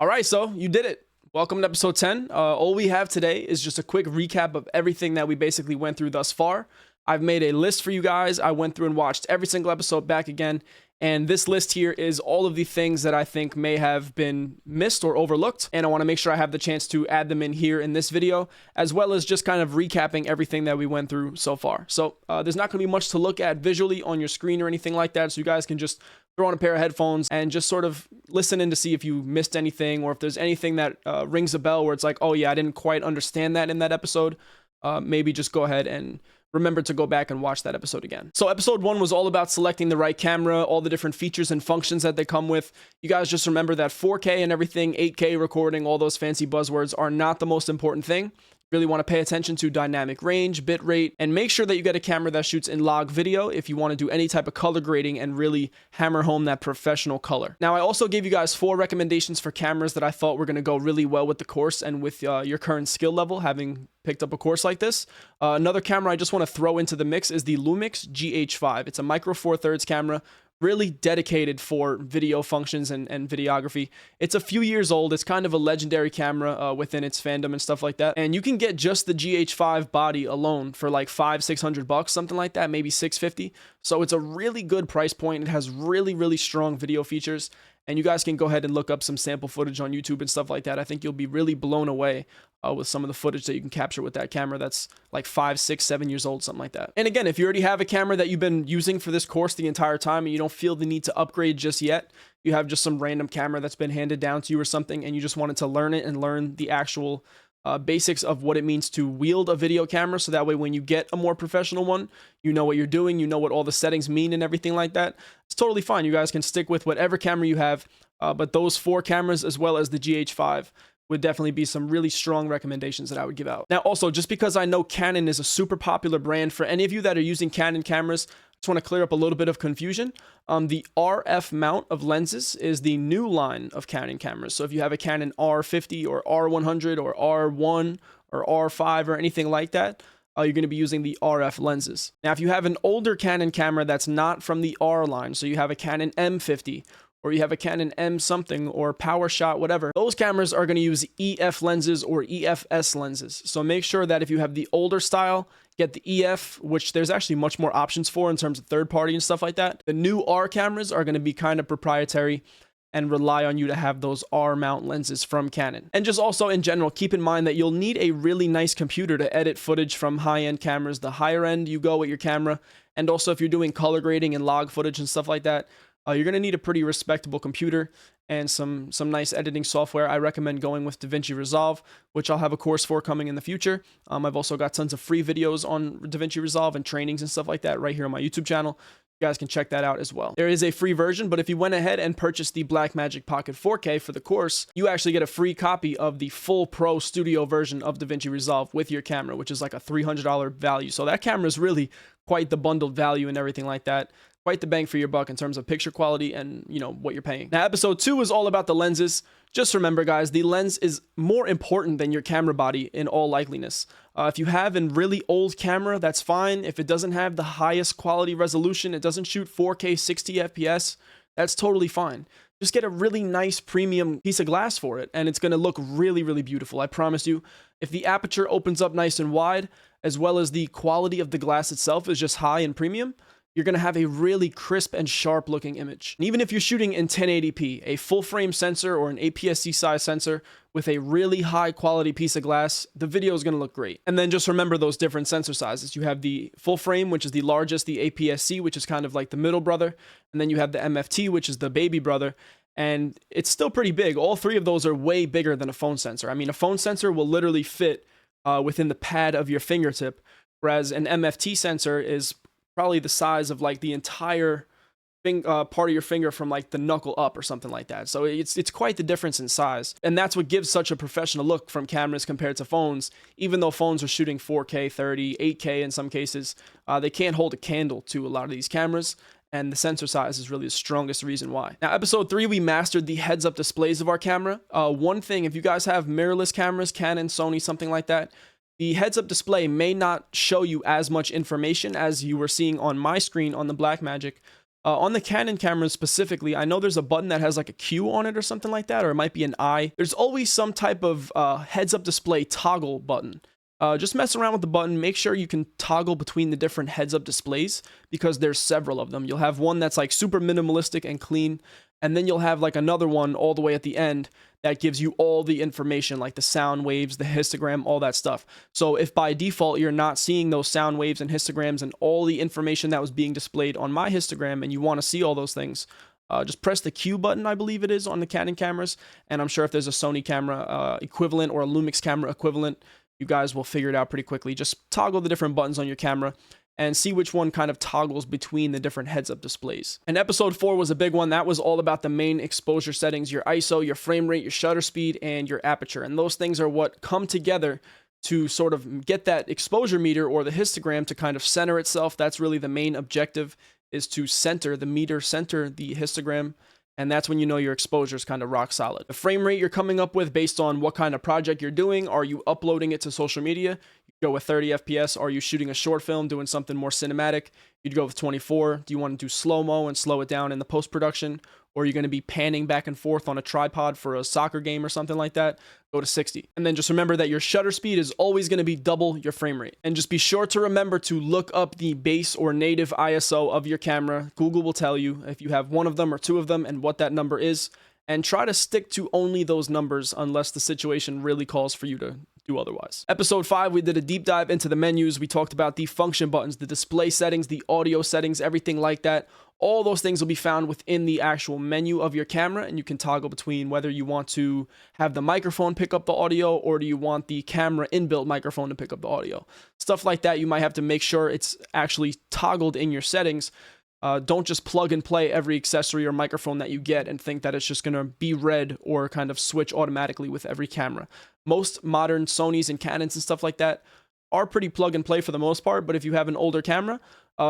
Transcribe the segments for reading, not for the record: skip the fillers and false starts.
All right, so you did it. Welcome to episode 10. All we have today is just a quick recap of everything that we basically went through thus far. I've made a list for you guys. I went through and watched every single episode back again. And this list here is all of the things that I think may have been missed or overlooked. And I want to make sure I have the chance to add them in here in this video, as well as just kind of recapping everything that we went through so far. So there's not going to be much to look at visually on your screen or anything like that. So you guys can just throw on a pair of headphones and just sort of listen in to see if you missed anything, or if there's anything that rings a bell where it's like, oh yeah, I didn't quite understand that in that episode. Maybe just go ahead and remember to go back and watch that episode again. So episode 1 was all about selecting the right camera, all the different features and functions that they come with. You guys just remember that 4K and everything, 8K recording, all those fancy buzzwords are not the most important thing. Really want to pay attention to dynamic range, bit rate, and make sure that you get a camera that shoots in log video if you want to do any type of color grading and really hammer home that professional color. Now, I also gave you guys 4 recommendations for cameras that I thought were going to go really well with the course and with your current skill level, having picked up a course like this. Another camera I just want to throw into the mix is the Lumix GH5. It's a micro four thirds camera, really dedicated for video functions and videography. It's a few years old. It's kind of a legendary camera within its fandom and stuff like that. And you can get just the GH5 body alone for like $500-600, something like that, maybe $650. So it's a really good price point. It has really strong video features. And you guys can go ahead and look up some sample footage on YouTube and stuff like that. I think you'll be really blown away with some of the footage that you can capture with that camera that's like 5, 6, 7 years old, something like that. And again, if you already have a camera that you've been using for this course the entire time and you don't feel the need to upgrade just yet, you have just some random camera that's been handed down to you or something, and you just wanted to learn it and learn the actual basics of what it means to wield a video camera, so that way when you get a more professional one, you know what you're doing, you know what all the settings mean and everything like that. It's totally fine. You guys can stick with whatever camera you have, but those 4 cameras as well as the GH5 would definitely be some really strong recommendations that I would give out. Now, also, just because I know Canon is a super popular brand, for any of you that are using Canon cameras, I just want to clear up a little bit of confusion. The RF mount of lenses is the new line of Canon cameras. So if you have a Canon R50 or R100 or R1 or R5 or anything like that, you're going to be using the RF lenses. Now, if you have an older Canon camera that's not from the R line, so you have a Canon M50, or you have a Canon M something or PowerShot, whatever, those cameras are going to use EF lenses or EFS lenses. So make sure that if you have the older style, get the EF, which there's actually much more options for in terms of third party and stuff like that. The new R cameras are going to be kind of proprietary and rely on you to have those R mount lenses from Canon. And just also in general, keep in mind that you'll need a really nice computer to edit footage from high-end cameras. The higher end you go with your camera, and also if you're doing color grading and log footage and stuff like that, you're going to need a pretty respectable computer and some nice editing software. I recommend going with DaVinci Resolve, which I'll have a course for coming in the future. I've also got tons of free videos on DaVinci Resolve and trainings and stuff like that right here on my YouTube channel. You guys can check that out as well. There is a free version, but if you went ahead and purchased the Blackmagic Pocket 4K for the course, you actually get a free copy of the full Pro Studio version of DaVinci Resolve with your camera, which is like a $300 value. So that camera is really quite the bundled value and everything like that. Quite the bang for your buck in terms of picture quality and, you know, what you're paying. Now, episode 2 is all about the lenses. Just remember, guys, the lens is more important than your camera body in all likeliness. If you have a really old camera, that's fine. If it doesn't have the highest quality resolution, it doesn't shoot 4K 60 FPS, that's totally fine. Just get a really nice premium piece of glass for it, and it's going to look really beautiful. I promise you. If the aperture opens up nice and wide, as well as the quality of the glass itself is just high and premium, you're going to have a really crisp and sharp looking image. And even if you're shooting in 1080p, a full frame sensor or an APS-C size sensor with a really high quality piece of glass, the video is going to look great. And then just remember those different sensor sizes. You have the full frame, which is the largest, the APS-C, which is kind of like the middle brother, and then you have the MFT, which is the baby brother. And it's still pretty big. All 3 of those are way bigger than a phone sensor. I mean, a phone sensor will literally fit within the pad of your fingertip, whereas an MFT sensor is probably the size of like the entire part of your finger from like the knuckle up or something like that. So it's quite the difference in size. And that's what gives such a professional look from cameras compared to phones. Even though phones are shooting 4K, 30, 8K in some cases, they can't hold a candle to a lot of these cameras. And the sensor size is really the strongest reason why. Now, episode 3, we mastered the heads-up displays of our camera. One thing, if you guys have mirrorless cameras, Canon, Sony, something like that, the heads-up display may not show you as much information as you were seeing on my screen on the Blackmagic, On the Canon cameras specifically, I know there's a button that has like a Q on it or something like that, or it might be an I. There's always some type of heads-up display toggle button. Just mess around with the button. Make sure you can toggle between the different heads-up displays because there's several of them. You'll have one that's like super minimalistic and clean, and then you'll have like another one all the way at the end that gives you all the information, like the sound waves, the histogram, all that stuff. So if by default you're not seeing those sound waves and histograms and all the information that was being displayed on my histogram and you want to see all those things, just press the Q button, I believe it is, on the Canon cameras. And I'm sure if there's a Sony camera equivalent or a Lumix camera equivalent, you guys will figure it out pretty quickly. Just toggle the different buttons on your camera and see which one kind of toggles between the different heads-up displays. And episode 4 was a big one. That was all about the main exposure settings, your ISO, your frame rate, your shutter speed, and your aperture. And those things are what come together to sort of get that exposure meter or the histogram to kind of center itself. That's really the main objective, is to center the meter, center the histogram. And that's when you know your exposure is kind of rock solid. The frame rate you're coming up with based on what kind of project you're doing. Are you uploading it to social media? You go with 30 FPS. Are you shooting a short film, doing something more cinematic? You'd go with 24. Do you want to do slow-mo and slow it down in the post-production? Or are you going to be panning back and forth on a tripod for a soccer game or something like that? Go to 60. And then just remember that your shutter speed is always going to be double your frame rate. And just be sure to remember to look up the base or native ISO of your camera. Google will tell you if you have one of them or two of them and what that number is. And try to stick to only those numbers unless the situation really calls for you to do otherwise. Episode 5, we did a deep dive into the menus. We talked about the function buttons, the display settings, the audio settings, everything like that. All those things will be found within the actual menu of your camera, and you can toggle between whether you want to have the microphone pick up the audio or do you want the camera inbuilt microphone to pick up the audio. Stuff like that, you might have to make sure it's actually toggled in your settings. Don't just plug and play every accessory or microphone that you get and think that it's just going to be read or kind of switch automatically with every camera. Most modern Sonys and Canons and stuff like that are pretty plug and play for the most part, but if you have an older camera,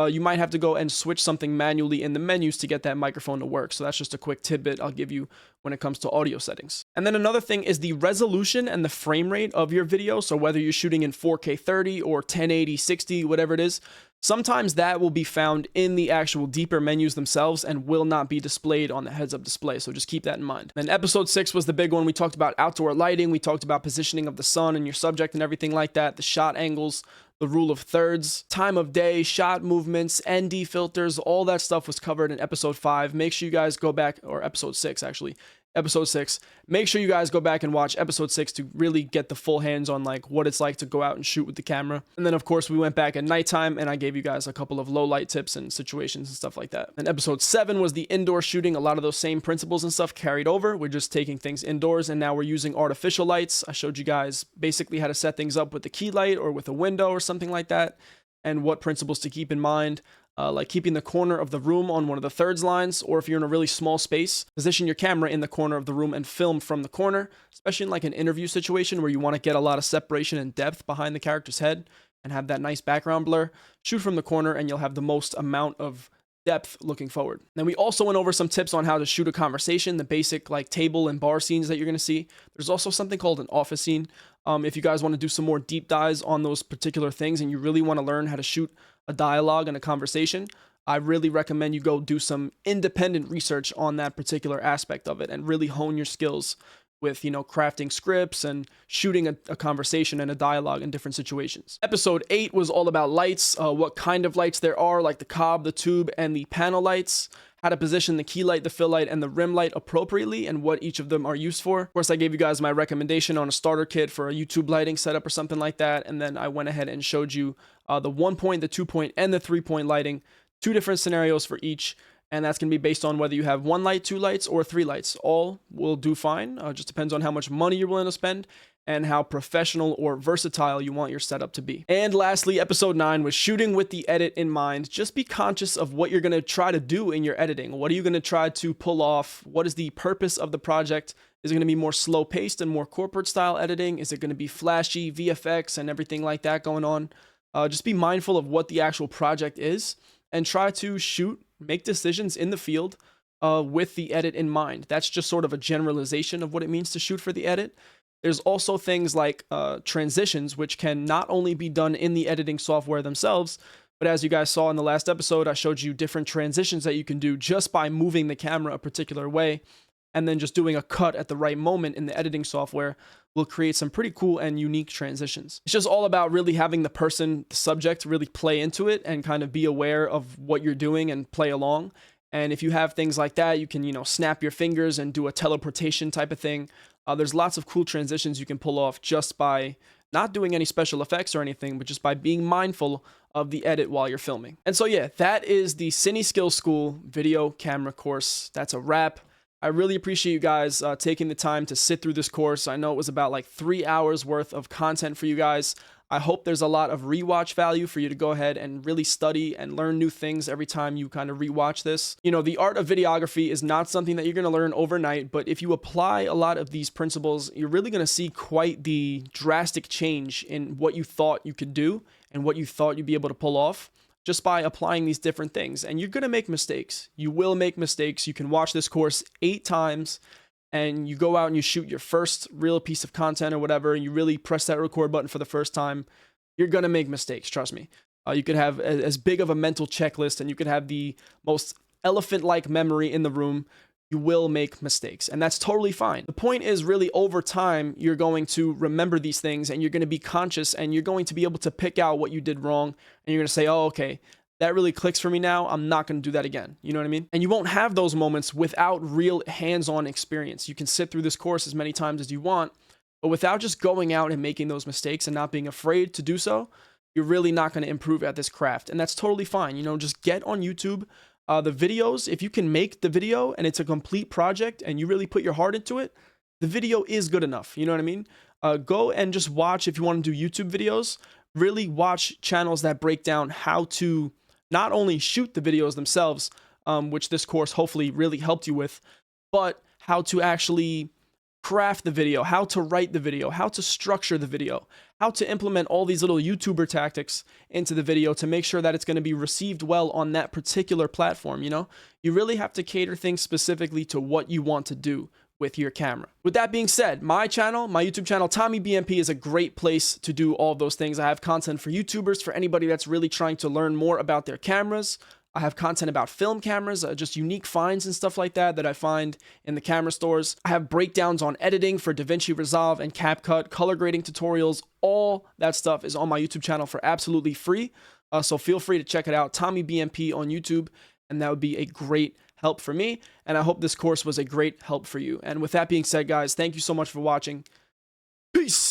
you might have to go and switch something manually in the menus to get that microphone to work. So that's just a quick tidbit I'll give you when it comes to audio settings. And then another thing is the resolution and the frame rate of your video. So whether you're shooting in 4K 30 or 1080, 60, whatever it is, sometimes that will be found in the actual deeper menus themselves and will not be displayed on the heads-up display. So just keep that in mind. And episode 6 was the big one. We talked about outdoor lighting. We talked about positioning of the sun and your subject and everything like that, the shot angles, the rule of thirds, time of day, shot movements, ND filters, all that stuff was covered in episode 5. Make sure you guys go back, or episode 6 actually, episode 6. Make sure you guys go back and watch episode 6 to really get the full hands on like what it's like to go out and shoot with the camera. And then of course we went back at nighttime and I gave you guys a couple of low light tips and situations and stuff like that. And episode 7 was the indoor shooting. A lot of those same principles and stuff carried over. We're just taking things indoors and now we're using artificial lights. I showed you guys basically how to set things up with the key light or with a window or something like that and what principles to keep in mind. Like keeping the corner of the room on one of the thirds lines, or if you're in a really small space, position your camera in the corner of the room and film from the corner, especially in like an interview situation where you want to get a lot of separation and depth behind the character's head and have that nice background blur. Shoot from the corner and you'll have the most amount of depth looking forward. Then we also went over some tips on how to shoot a conversation, the basic like table and bar scenes that you're going to see. There's also something called an office scene. If you guys want to do some more deep dives on those particular things and you really want to learn how to shoot a dialogue and a conversation, I really recommend you go do some independent research on that particular aspect of it and really hone your skills with, you know, crafting scripts and shooting a conversation and a dialogue in different situations. Episode 8 was all about lights, what kind of lights there are, like the cob, the tube, and the panel lights, how to position the key light, the fill light, and the rim light appropriately, and what each of them are used for. Of course, I gave you guys my recommendation on a starter kit for a YouTube lighting setup or something like that, and then I went ahead and showed you the 1-point, the 2-point, and the 3-point lighting, 2 different scenarios for each, and that's going to be based on whether you have 1 light, 2 lights, or 3 lights. All will do fine. Just depends on how much money you're willing to spend and how professional or versatile you want your setup to be. And lastly, episode 9 was shooting with the edit in mind. Just be conscious of what you're going to try to do in your editing. What are you going to try to pull off? What is the purpose of the project? Is it going to be more slow-paced and more corporate style editing? Is it going to be flashy, VFX, and everything like that going on? Just be mindful of what the actual project is and try to make decisions in the field with the edit in mind. That's just sort of a generalization of what it means to shoot for the edit. There's also things like transitions, which can not only be done in the editing software themselves, But as you guys saw in the last episode, I showed you different transitions that you can do just by moving the camera a particular way, and then just doing a cut at the right moment in the editing software will create some pretty cool and unique transitions. It's just all about really having the person, the subject, really play into it and kind of be aware of what you're doing and play along. And if you have things like that, you can, snap your fingers and do a teleportation type of thing. There's lots of cool transitions you can pull off just by not doing any special effects or anything, but just by being mindful of the edit while you're filming. And so yeah, that is the Cine Skills School video camera course. That's a wrap. I really appreciate you guys taking the time to sit through this course. I know it was about like 3 hours worth of content for you guys. I hope there's a lot of rewatch value for you to go ahead and really study and learn new things every time you kind of rewatch this. The art of videography is not something that you're going to learn overnight, but if you apply a lot of these principles, you're really going to see quite the drastic change in what you thought you could do and what you thought you'd be able to pull off just by applying these different things. And you're going to make mistakes. You will make mistakes. You can watch this course 8 times and you go out and you shoot your first real piece of content or whatever, and you really press that record button for the first time. You're going to make mistakes, trust me. You could have as big of a mental checklist and you could have the most elephant-like memory in the room. You will make mistakes, and that's totally fine. The point is really over time, you're going to remember these things and you're going to be conscious and you're going to be able to pick out what you did wrong. And you're going to say, oh, okay, that really clicks for me now. I'm not going to do that again. You know what I mean? And you won't have those moments without real hands-on experience. You can sit through this course as many times as you want, but without just going out and making those mistakes and not being afraid to do so, you're really not going to improve at this craft. And that's totally fine. Just get on YouTube. The videos, if you can make the video and it's a complete project and you really put your heart into it, the video is good enough. You know what I mean? Go and just watch, if you want to do YouTube videos, really watch channels that break down how to not only shoot the videos themselves, which this course hopefully really helped you with, but how to actually craft the video, how to write the video, how to structure the video, how to implement all these little YouTuber tactics into the video to make sure that it's going to be received well on that particular platform. You really have to cater things specifically to what you want to do with your camera. With that being said, my YouTube channel, Tommy BMP, is a great place to do all of those things. I have content for YouTubers, for anybody that's really trying to learn more about their cameras. I have content about film cameras, just unique finds and stuff like that I find in the camera stores. I have breakdowns on editing for DaVinci Resolve and CapCut, color grading tutorials. All that stuff is on my YouTube channel for absolutely free. So feel free to check it out, Tommy BMP on YouTube, and that would be a great help for me. And I hope this course was a great help for you. And with that being said, guys, thank you so much for watching. Peace.